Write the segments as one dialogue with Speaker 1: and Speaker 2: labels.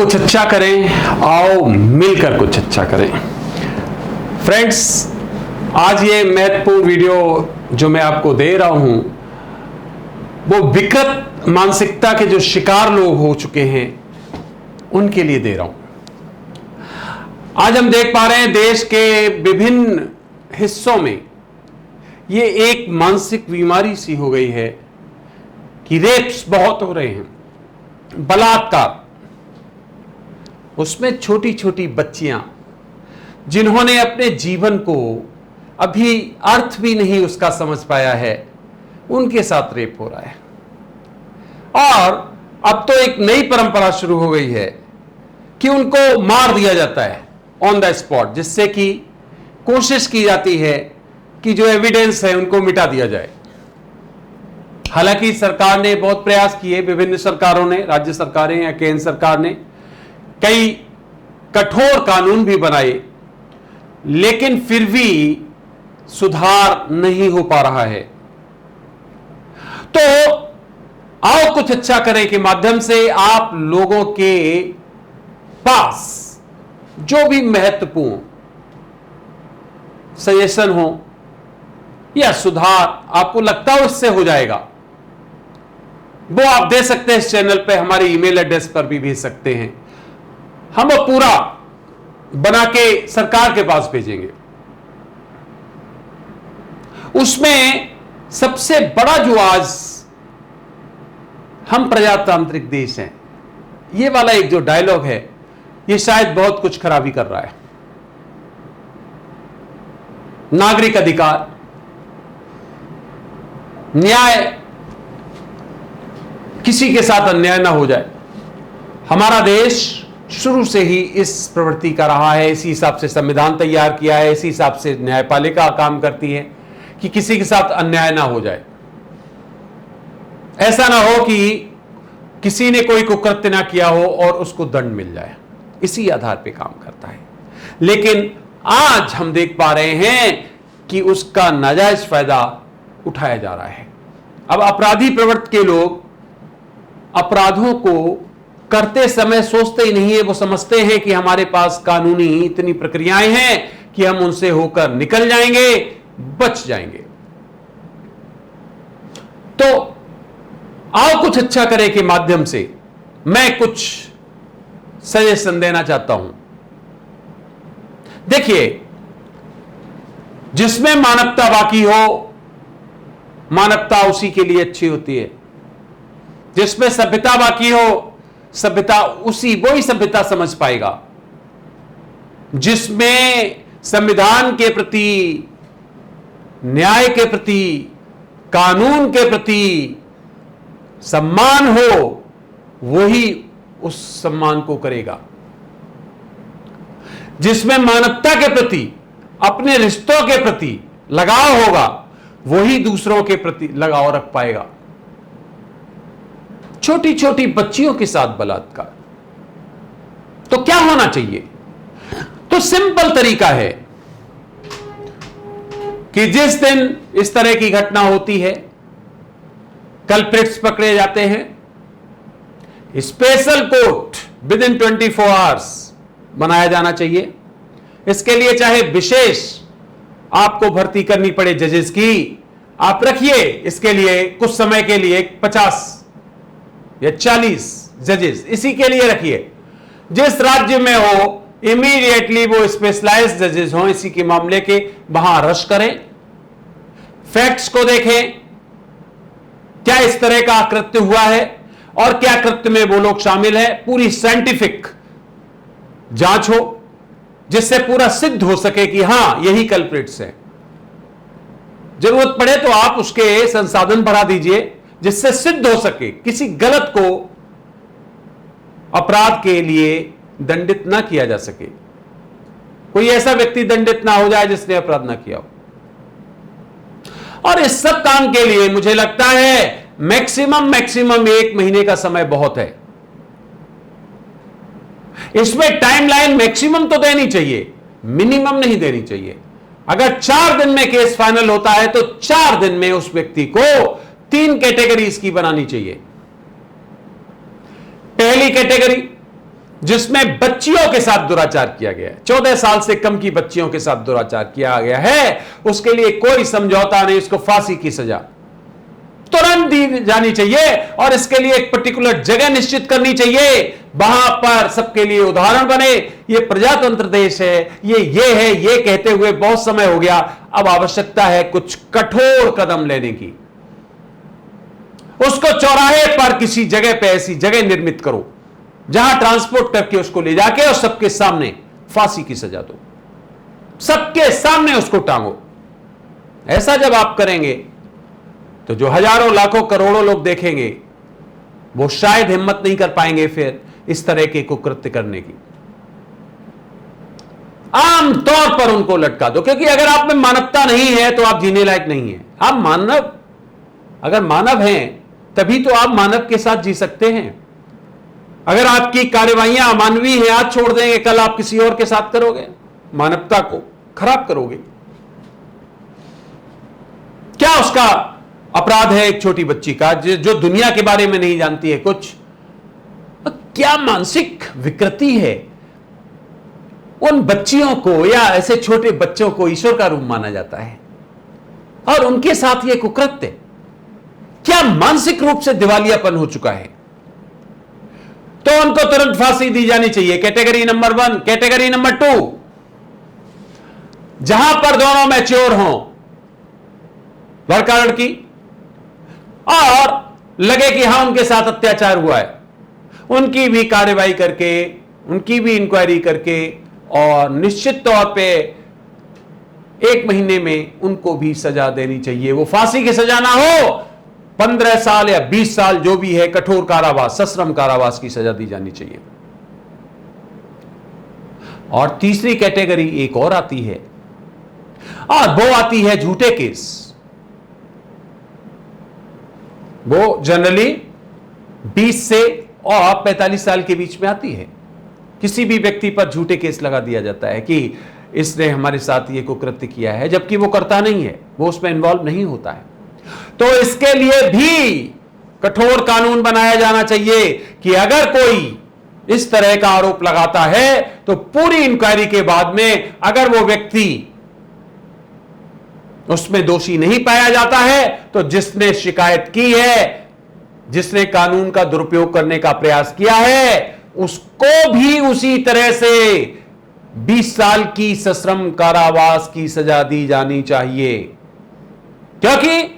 Speaker 1: कुछ अच्छा करें, आओ मिलकर कुछ अच्छा करें। फ्रेंड्स, आज ये महत्वपूर्ण वीडियो जो मैं आपको दे रहा हूं वो विकृत मानसिकता के जो शिकार लोग हो चुके हैं उनके लिए दे रहा हूं। आज हम देख पा रहे हैं देश के विभिन्न हिस्सों में ये एक मानसिक बीमारी सी हो गई है कि रेप्स बहुत हो रहे हैं, बलात्कार, उसमें छोटी छोटी बच्चियां जिन्होंने अपने जीवन को अभी अर्थ भी नहीं उसका समझ पाया है, उनके साथ रेप हो रहा है। और अब तो एक नई परंपरा शुरू हो गई है कि उनको मार दिया जाता है ऑन द स्पॉट, जिससे कि कोशिश की जाती है कि जो एविडेंस है उनको मिटा दिया जाए। हालांकि सरकार ने बहुत प्रयास किए, विभिन्न सरकारों ने, राज्य सरकारें या केंद्र सरकार ने कई कठोर कानून भी बनाए, लेकिन फिर भी सुधार नहीं हो पा रहा है। तो आओ कुछ अच्छा करें के माध्यम से आप लोगों के पास जो भी महत्वपूर्ण सजेशन हो या सुधार आपको लगता हो इससे हो जाएगा, वो आप दे सकते हैं इस चैनल पे, हमारे ईमेल एड्रेस पर भी भेज सकते हैं। हम वो पूरा बना के सरकार के पास भेजेंगे। उसमें सबसे बड़ा जो आज हम प्रजातांत्रिक देश हैं, ये वाला एक जो डायलॉग है, ये शायद बहुत कुछ खराबी कर रहा है। नागरिक अधिकार, न्याय, किसी के साथ अन्याय ना हो जाए। हमारा देश शुरू से ही इस प्रवृत्ति का रहा है, इसी हिसाब से संविधान तैयार किया है, इसी हिसाब से न्यायपालिका काम करती है कि किसी के साथ अन्याय ना हो जाए। ऐसा ना हो कि किसी ने कोई कुकृत्य ना किया हो और उसको दंड मिल जाए, इसी आधार पे काम करता है। लेकिन आज हम देख पा रहे हैं कि उसका नाजायज फायदा उठाया जा रहा है। अब अपराधी प्रवृत्ति के लोग अपराधों को करते समय सोचते ही नहीं है, वो समझते हैं कि हमारे पास कानूनी इतनी प्रक्रियाएं हैं कि हम उनसे होकर निकल जाएंगे, बच जाएंगे। तो आओ कुछ अच्छा करें के माध्यम से मैं कुछ सजेशन देना चाहता हूं। देखिए, जिसमें मानवता बाकी हो, मानवता उसी के लिए अच्छी होती है। जिसमें सभ्यता बाकी हो, सभ्यता वही सभ्यता समझ पाएगा। जिसमें संविधान के प्रति, न्याय के प्रति, कानून के प्रति सम्मान हो, वही उस सम्मान को करेगा। जिसमें मानवता के प्रति, अपने रिश्तों के प्रति लगाव होगा, वही दूसरों के प्रति लगाव रख पाएगा। छोटी छोटी बच्चियों के साथ बलात्कार, तो क्या होना चाहिए? तो सिंपल तरीका है कि जिस दिन इस तरह की घटना होती है, कल्प्रिट्स पकड़े जाते हैं, special court with in 24 hours बनाया जाना चाहिए। इसके लिए चाहे विशेष आपको भर्ती करनी पड़े जजेस की, आप रखिए इसके लिए कुछ समय के लिए 50 या 40 जजेस, इसी के लिए रखिए। जिस राज्य में हो, इमीडिएटली वो स्पेशलाइज्ड जजेस हों इसी के मामले के, वहां रश करें, फैक्ट्स को देखें, क्या इस तरह का कृत्य हुआ है और क्या कृत्य में वो लोग शामिल है, पूरी साइंटिफिक जांच हो, जिससे पूरा सिद्ध हो सके कि हां यही कल्प्रिट्स है। जरूरत पड़े तो आप उसके संसाधन बढ़ा दीजिए, जिससे सिद्ध हो सके किसी गलत को अपराध के लिए दंडित ना किया जा सके, कोई ऐसा व्यक्ति दंडित ना हो जाए जिसने अपराध ना किया हो। और इस सब काम के लिए मुझे लगता है मैक्सिमम 1 महीने का समय बहुत है। इसमें टाइमलाइन मैक्सिमम तो देनी चाहिए, मिनिमम नहीं देनी चाहिए। अगर 4 दिन में केस फाइनल होता है तो 4 दिन में उस व्यक्ति को 3 कैटेगरीज की बनानी चाहिए। पहली कैटेगरी जिसमें बच्चियों के साथ दुराचार किया गया है, 14 साल से कम की बच्चियों के साथ दुराचार किया गया है, उसके लिए कोई समझौता नहीं, उसको फांसी की सजा तुरंत दी जानी चाहिए। और इसके लिए एक पर्टिकुलर जगह निश्चित करनी चाहिए, वहां पर सबके लिए उदाहरण बने। ये प्रजातंत्र देश है, ये है, ये कहते हुए बहुत समय हो गया। अब आवश्यकता है कुछ कठोर कदम लेने की। उसको चौराहे पर किसी जगह पे ऐसी जगह निर्मित करो जहां ट्रांसपोर्ट करके उसको ले जाके और सबके सामने फांसी की सजा दो, सबके सामने उसको टांगो। ऐसा जब आप करेंगे तो जो हजारों लाखों करोड़ों लोग देखेंगे वो शायद हिम्मत नहीं कर पाएंगे फिर इस तरह के कुकृत्य करने की। आम तौर पर उनको लटका दो, क्योंकि अगर आप में मानवता नहीं है तो आप जीने लायक नहीं है। आप मानव, अगर मानव हैं तभी तो आप मानव के साथ जी सकते हैं। अगर आपकी कार्यवाहियां अमानवीय हैं, आज छोड़ देंगे, कल आप किसी और के साथ करोगे, मानवता को खराब करोगे। क्या उसका अपराध है एक छोटी बच्ची का जो दुनिया के बारे में नहीं जानती है कुछ? क्या मानसिक विकृति है उन बच्चियों को या ऐसे छोटे बच्चों को ईश्वर का रूप माना जाता है और उनके साथ यह कुकृत्य। क्या मानसिक रूप से दिवालियापन हो चुका है। तो उनको तुरंत फांसी दी जानी चाहिए। Category number 1। कैटेगरी नंबर 2, जहां पर दोनों मैच्योर हों, लड़का लड़की, और लगे कि हां उनके साथ अत्याचार हुआ है, उनकी भी कार्रवाई करके, उनकी भी इंक्वायरी करके, और निश्चित तौर पे 1 महीने में उनको भी सजा देनी चाहिए। वो फांसी की सजा ना हो, 15 साल या 20 साल जो भी है, कठोर कारावास, सश्रम कारावास की सजा दी जानी चाहिए। और तीसरी कैटेगरी एक और आती है, और वो आती है झूठे केस। वो जनरली 20 से और 45 साल के बीच में आती है। किसी भी व्यक्ति पर झूठे केस लगा दिया जाता है कि इसने हमारे साथ ये कुकृत्य किया है, जबकि वो करता नहीं है, वो उसमें इन्वॉल्व नहीं होता है। तो इसके लिए भी कठोर कानून बनाया जाना चाहिए कि अगर कोई इस तरह का आरोप लगाता है तो पूरी इंक्वायरी के बाद में अगर वो व्यक्ति उसमें दोषी नहीं पाया जाता है तो जिसने शिकायत की है, जिसने कानून का दुरुपयोग करने का प्रयास किया है, उसको भी उसी तरह से 20 साल की सश्रम कारावास की सजा दी जानी चाहिए। क्योंकि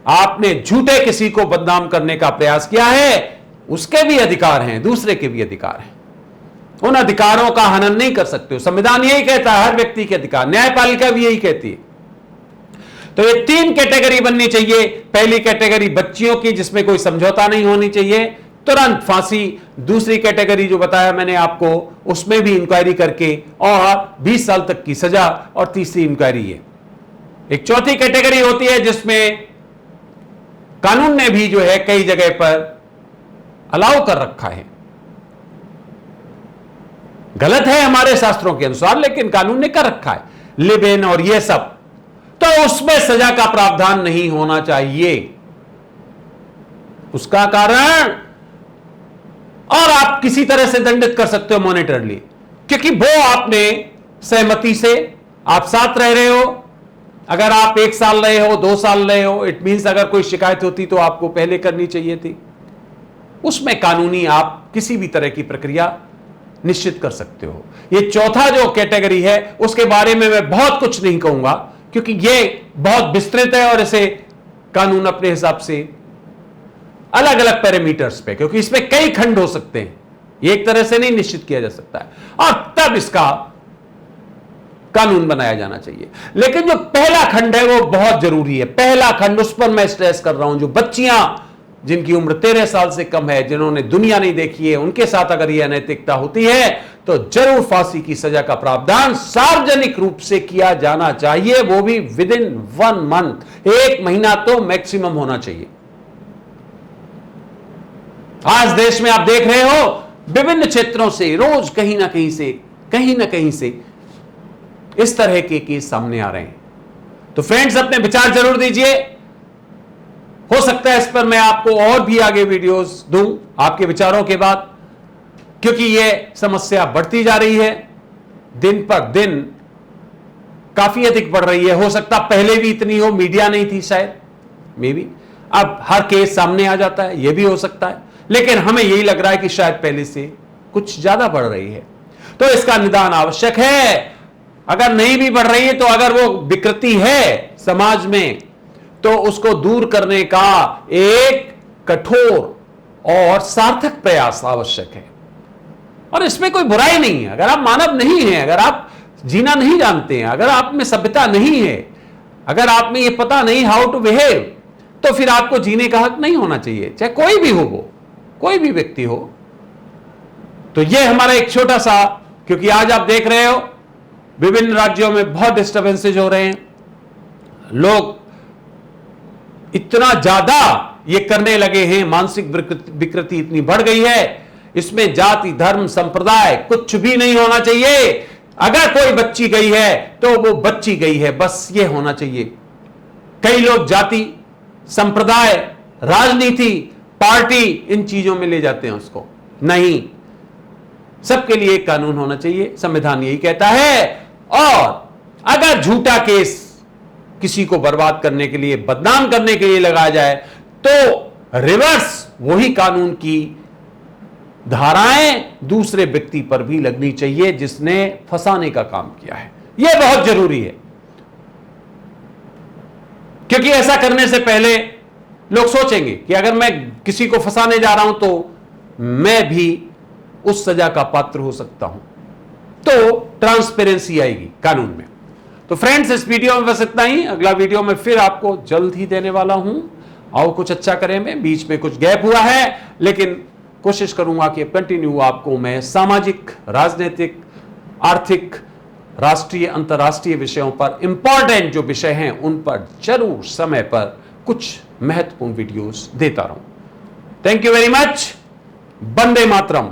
Speaker 1: आपने झूठे किसी को बदनाम करने का प्रयास किया है, उसके भी अधिकार हैं, दूसरे के भी अधिकार हैं। उन अधिकारों का हनन नहीं कर सकते हो। संविधान यही कहता है, हर व्यक्ति के अधिकार, न्यायपालिका भी यही कहती है। तो ये 3 कैटेगरी बननी चाहिए। पहली कैटेगरी बच्चियों की, जिसमें कोई समझौता नहीं होनी चाहिए, तुरंत फांसी। दूसरी कैटेगरी जो बताया मैंने आपको, उसमें भी इंक्वायरी करके और 20 साल तक की सजा, और तीसरी इंक्वायरी है। एक चौथी कैटेगरी होती है जिसमें कानून ने भी जो है कई जगह पर अलाउ कर रखा है। गलत है हमारे शास्त्रों के अनुसार, लेकिन कानून ने कर रखा है, लिव इन और ये सब, तो उसमें सजा का प्रावधान नहीं होना चाहिए। उसका कारण, और आप किसी तरह से दंडित कर सकते हो मॉनिटरली, क्योंकि वो आपने सहमति से आप साथ रह रहे हो। अगर आप 1 साल रहे हो, 2 साल रहे हो, इट मींस अगर कोई शिकायत होती तो आपको पहले करनी चाहिए थी। उसमें कानूनी आप किसी भी तरह की प्रक्रिया निश्चित कर सकते हो। ये चौथा जो कैटेगरी है उसके बारे में मैं बहुत कुछ नहीं कहूंगा, क्योंकि ये बहुत विस्तृत है और इसे कानून अपने हिसाब से अलग अलग पैरामीटर्स पे, क्योंकि इसमें कई खंड हो सकते हैं, एक तरह से नहीं निश्चित किया जा सकता है, और तब इसका कानून बनाया जाना चाहिए। लेकिन जो पहला खंड है वो बहुत जरूरी है। पहला खंड, उस पर मैं स्ट्रेस कर रहा हूं। जो बच्चियां जिनकी उम्र 13 साल से कम है, जिन्होंने दुनिया नहीं देखी है, उनके साथ अगर यह अनैतिकता होती है तो जरूर फांसी की सजा का प्रावधान सार्वजनिक रूप से किया जाना चाहिए, वो भी विद इन 1 मंथ, 1 महीना तो मैक्सिमम होना चाहिए। आज देश में आप देख रहे हो विभिन्न क्षेत्रों से रोज कहीं ना कहीं से इस तरह के केस सामने आ रहे हैं। तो फ्रेंड्स, अपने विचार जरूर दीजिए। हो सकता है इस पर मैं आपको और भी आगे वीडियोस दूं आपके विचारों के बाद। क्योंकि यह समस्या बढ़ती जा रही है, दिन पर दिन काफी अधिक बढ़ रही है। हो सकता पहले भी इतनी हो, मीडिया नहीं थी शायद, मे बी अब हर केस सामने आ जाता है, यह भी हो सकता है, लेकिन हमें यही लग रहा है कि शायद पहले से कुछ ज्यादा बढ़ रही है। तो इसका निदान आवश्यक है। अगर नहीं भी बढ़ रही है तो अगर वो विकृति है समाज में तो उसको दूर करने का एक कठोर और सार्थक प्रयास आवश्यक है। और इसमें कोई बुराई नहीं है। अगर आप मानव नहीं हैं, अगर आप जीना नहीं जानते हैं, अगर आप में सभ्यता नहीं है, अगर आप में ये पता नहीं हाउ टू बिहेव, तो फिर आपको जीने का हक नहीं होना चाहिए, चाहे कोई भी हो, वो कोई भी व्यक्ति हो। तो ये हमारा एक छोटा सा, क्योंकि आज आप देख रहे हो विभिन्न राज्यों में बहुत डिस्टर्बेंसेज हो रहे हैं, लोग इतना ज्यादा ये करने लगे हैं, मानसिक विकृति इतनी बढ़ गई है, इसमें जाति धर्म संप्रदाय कुछ भी नहीं होना चाहिए। अगर कोई बच्ची गई है तो वो बच्ची गई है, बस ये होना चाहिए। कई लोग जाति संप्रदाय राजनीति पार्टी इन चीजों में ले जाते हैं उसको, नहीं, सबके लिए एक कानून होना चाहिए, संविधान यही कहता है। और अगर झूठा केस किसी को बर्बाद करने के लिए, बदनाम करने के लिए लगाया जाए तो रिवर्स वही कानून की धाराएं दूसरे व्यक्ति पर भी लगनी चाहिए जिसने फंसाने का काम किया है। यह बहुत जरूरी है, क्योंकि ऐसा करने से पहले लोग सोचेंगे कि अगर मैं किसी को फंसाने जा रहा हूं तो मैं भी उस सजा का पात्र हो सकता हूं, तो ट्रांसपेरेंसी आएगी कानून में। तो फ्रेंड्स, इस वीडियो में बस इतना ही। अगला वीडियो में फिर आपको जल्द ही देने वाला हूं। आओ कुछ अच्छा करें। में बीच में कुछ गैप हुआ है, लेकिन कोशिश करूंगा कि कंटिन्यू आपको मैं सामाजिक, राजनीतिक, आर्थिक, राष्ट्रीय अंतर्राष्ट्रीय विषयों पर, इंपॉर्टेंट जो विषय हैं उन पर जरूर समय पर कुछ महत्वपूर्ण वीडियोस देता रहूं। Thank you very much. Vande Mataram.